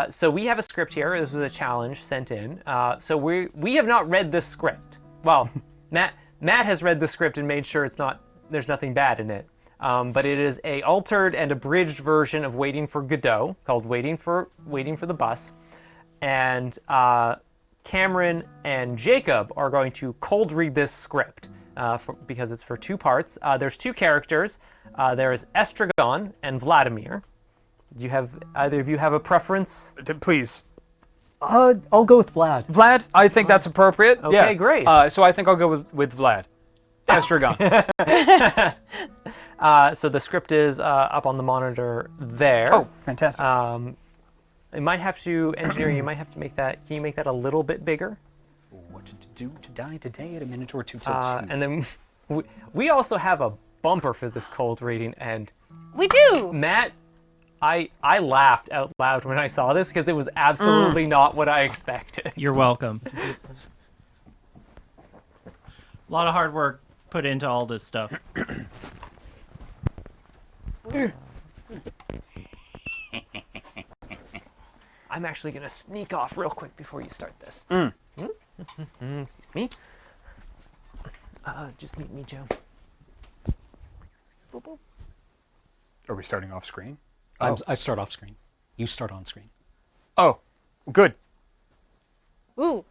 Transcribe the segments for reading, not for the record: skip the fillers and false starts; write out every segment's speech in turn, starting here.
So we have a script here. This was a challenge sent in. So we have not read this script. Well, Matt has read the script and made sure there's nothing bad in it. But it is a altered and abridged version of Waiting for Godot, called Waiting for the Bus. And Cameron and Jacob are going to cold read this script because it's for 2 parts. There's 2 characters. There is Estragon and Vladimir. Do you have either of you have a preference? Please. I'll go with Vlad. Vlad, I think that's appropriate. Okay, yeah. great. So I think I'll go with Vlad. Estragon. So the script is up on the monitor there. Oh, fantastic. I might have to, engineer, you might have to make that, can you make that a little bit bigger? What to do to die today at a minute or 2 till 2. And then we also have a bumper for this cold reading, and we do. Matt, I laughed out loud when I saw this because it was absolutely not what I expected. You're welcome. A lot of hard work put into all this stuff. I'm actually going to sneak off real quick before you start this. Excuse me. Just meet me, Joe. Boop, boop. Are we starting off screen? I start off screen. You start on screen. Oh, good. Ooh.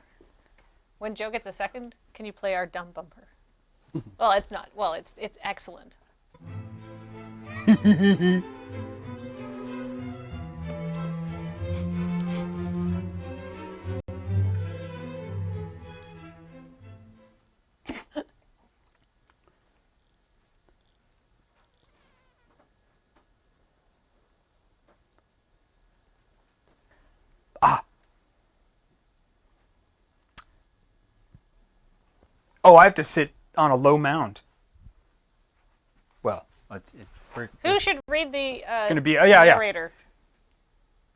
When Joe gets a second, can you play our dumb bumper? Well, it's not. Well, it's excellent. Oh, I have to sit on a low mound. Well, Who should read the gonna be narrator?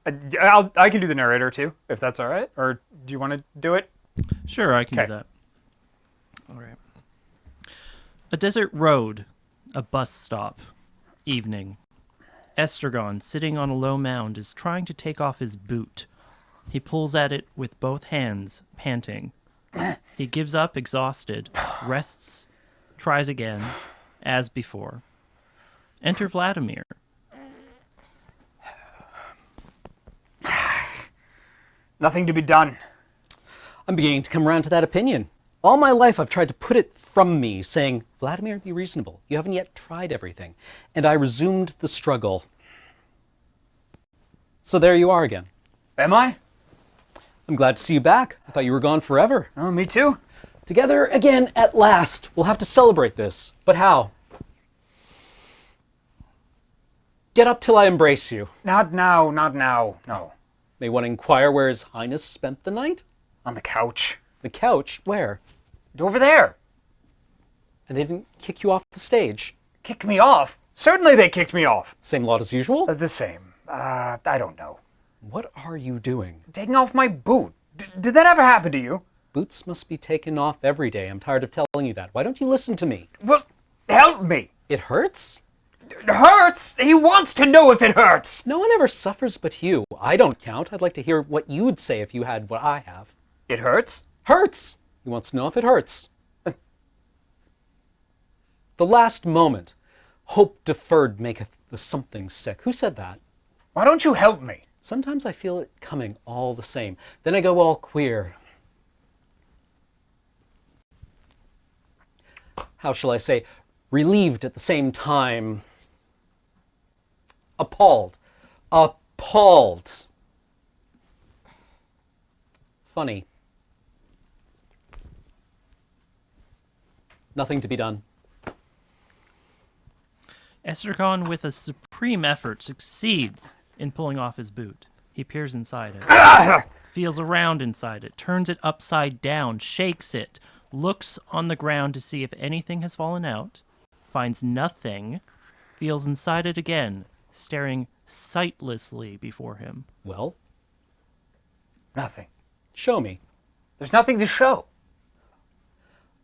I can do the narrator too, if that's all right. Or do you want to do it? Sure, I can do that. All right. A desert road, a bus stop, evening. Estragon, sitting on a low mound, is trying to take off his boot. He pulls at it with both hands, panting. He gives up, exhausted, rests, tries again, as before. Enter Vladimir. Nothing to be done. I'm beginning to come around to that opinion. All my life I've tried to put it from me, saying, Vladimir, be reasonable. You haven't yet tried everything. And I resumed the struggle. So there you are again. Am I? I'm glad to see you back. I thought you were gone forever. Oh, me too. Together again at last. We'll have to celebrate this. But how? Get up till I embrace you. Not now, not now, no. May one inquire where His Highness spent the night? On the couch. The couch? Where? Over there. And they didn't kick you off the stage? Kick me off? Certainly they kicked me off. Same lot as usual? The same. I don't know. What are you doing? Taking off my boot. Did that ever happen to you? Boots must be taken off every day. I'm tired of telling you that. Why don't you listen to me? Well, help me. It hurts? It hurts? He wants to know if it hurts. No one ever suffers but you. I don't count. I'd like to hear what you'd say if you had what I have. It hurts? Hurts! He wants to know if it hurts. The last moment. Hope deferred maketh the something sick. Who said that? Why don't you help me? Sometimes I feel it coming all the same. Then I go all queer. How shall I say? Relieved at the same time. Appalled. Appalled. Funny. Nothing to be done. Estragon, with a supreme effort, succeeds in pulling off his boot. He peers inside it, feels around inside it, turns it upside down, shakes it, looks on the ground to see if anything has fallen out, finds nothing, feels inside it again, staring sightlessly before him. Well? Nothing. Show me. There's nothing to show.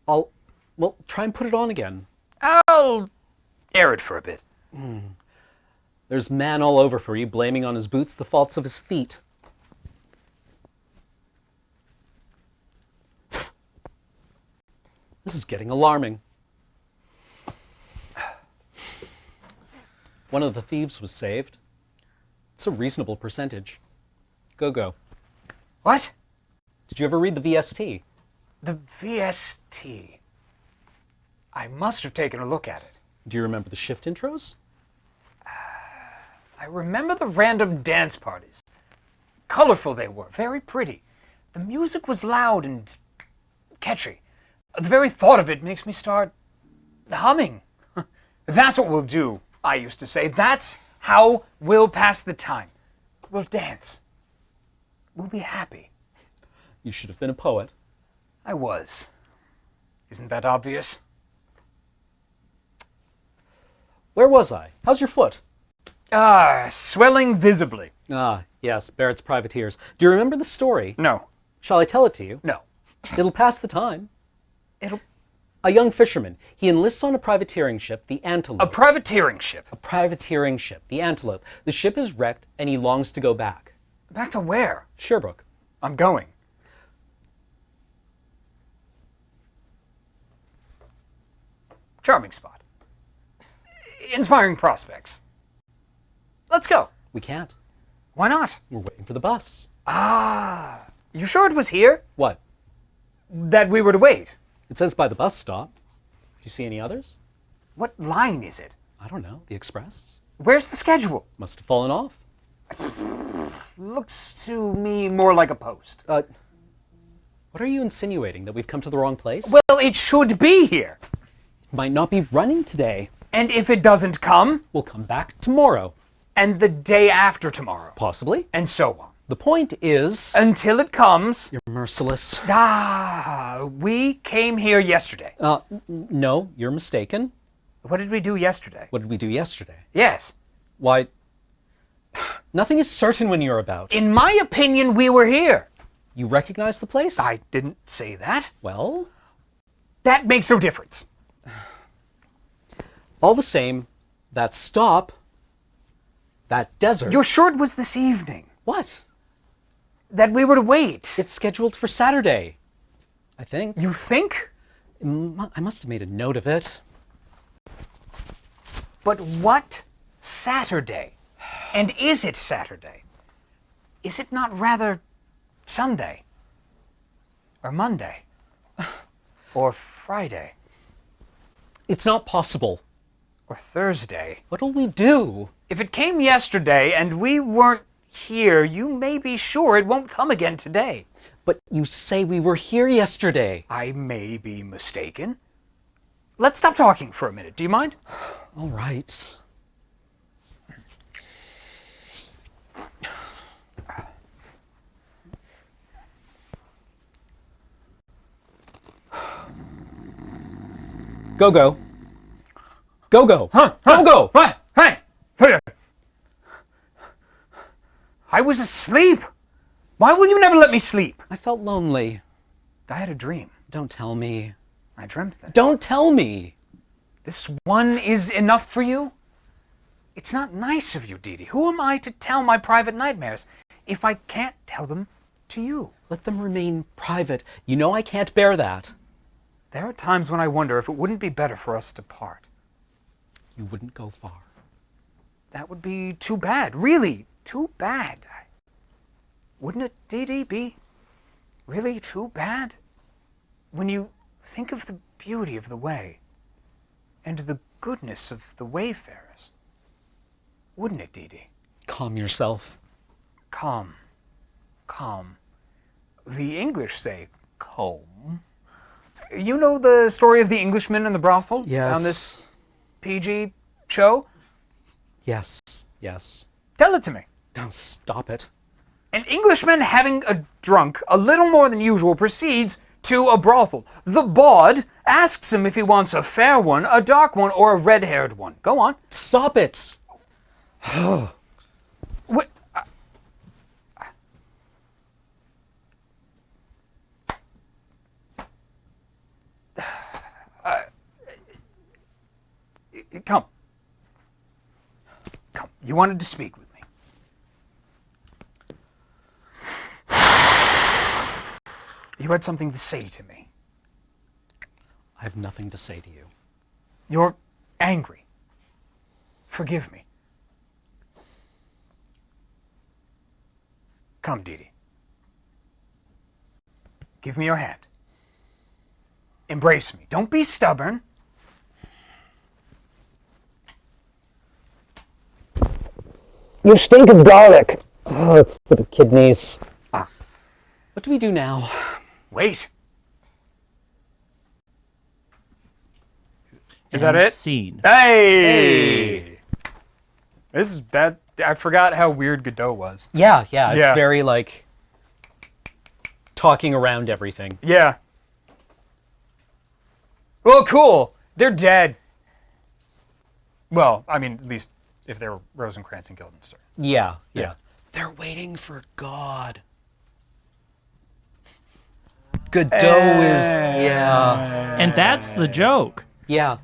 Well, try and put it on again. I'll air it for a bit. There's man all over for you, blaming on his boots the faults of his feet. This is getting alarming. One of the thieves was saved. It's a reasonable percentage. Go. What? Did you ever read the VST? The VST. I must have taken a look at it. Do you remember the shift intros? I remember the random dance parties. Colorful they were, very pretty. The music was loud and catchy. The very thought of it makes me start humming. That's what we'll do, I used to say. That's how we'll pass the time. We'll dance. We'll be happy. You should have been a poet. I was. Isn't that obvious? Where was I? How's your foot? Swelling visibly. Ah, yes, Barrett's Privateers. Do you remember the story? No. Shall I tell it to you? No. It'll pass the time. It'll... A young fisherman. He enlists on a privateering ship, the Antelope. A privateering ship. A privateering ship, the Antelope. The ship is wrecked, and he longs to go back. Back to where? Sherbrooke. I'm going. Charming spot. Inspiring prospects. Let's go. We can't. Why not? We're waiting for the bus. You sure it was here? What? That we were to wait? It says by the bus stop. Do you see any others? What line is it? I don't know. The Express? Where's the schedule? Must have fallen off. Looks to me more like a post. What are you insinuating? That we've come to the wrong place? Well, it should be here. Might not be running today. And if it doesn't come? We'll come back tomorrow. And the day after tomorrow. Possibly. And so on. The point is... Until it comes... You're merciless. We came here yesterday. No, you're mistaken. What did we do yesterday? What did we do yesterday? Yes. Why... Nothing is certain when you're about. In my opinion, we were here. You recognize the place? I didn't say that. Well... That makes no difference. All the same, that stop, that desert... You're sure it was this evening? What? That we were to wait? It's scheduled for Saturday, I think. You think? I must have made a note of it. But what Saturday? And is it Saturday? Is it not rather Sunday? Or Monday? Or Friday? It's not possible. Or Thursday? What'll we do? If it came yesterday and we weren't here, you may be sure it won't come again today. But you say we were here yesterday. I may be mistaken. Let's stop talking for a minute. Do you mind? All right. Go. Go. Huh? Go. What? Hey! I was asleep. Why will you never let me sleep? I felt lonely. I had a dream. Don't tell me. I dreamt that. Don't tell me. This one is enough for you? It's not nice of you, Dee Dee. Who am I to tell my private nightmares if I can't tell them to you? Let them remain private. You know I can't bear that. There are times when I wonder if it wouldn't be better for us to part. You wouldn't go far. That would be too bad. Really, too bad. Wouldn't it, Dee Dee, be really too bad? When you think of the beauty of the way and the goodness of the wayfarers. Wouldn't it, Dee Dee? Calm yourself. Calm. The English say comb. You know the story of the Englishman and the brothel? Yes. On this PG show? Yes. Tell it to me. Don't stop it. An Englishman having a drunk a little more than usual proceeds to a brothel. The bawd asks him if he wants a fair one, a dark one, or a red-haired one. Go on. Stop it. What? Come. You wanted to speak with me. You had something to say to me. I have nothing to say to you. You're angry. Forgive me. Come, Dee Dee. Give me your hand. Embrace me. Don't be stubborn. You stink of garlic. Oh, it's for the kidneys. What do we do now? Wait. Is And that it? Scene. Hey! This is bad. I forgot how weird Godot was. Yeah, it's Yeah. very like talking around everything. Yeah. Well, cool. They're dead. Well, I mean, at least if they were Rosencrantz and Guildenstern. Yeah. Yeah. They're waiting for God. Godot is And that's the joke. yeah.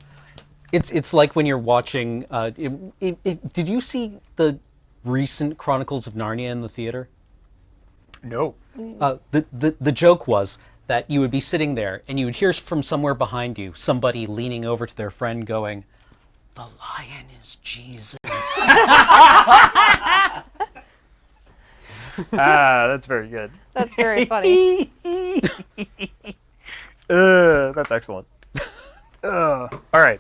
It's like when you're watching. Did you see the recent Chronicles of Narnia in the theater? No. The joke was that you would be sitting there and you would hear from somewhere behind you somebody leaning over to their friend going, "The lion is Jesus." That's very good. That's very funny. That's excellent. All right.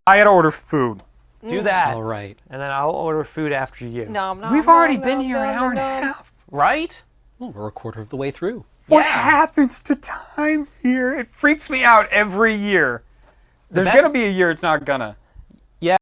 I gotta order food. Do that. All right. And then I'll order food after you. Nom, nom, We've nom, already nom, been here an nom, hour and a nom. half. Right? Well, we're a quarter of the way through. What happens to time here? It freaks me out every year. There's best- gonna be a year it's not gonna.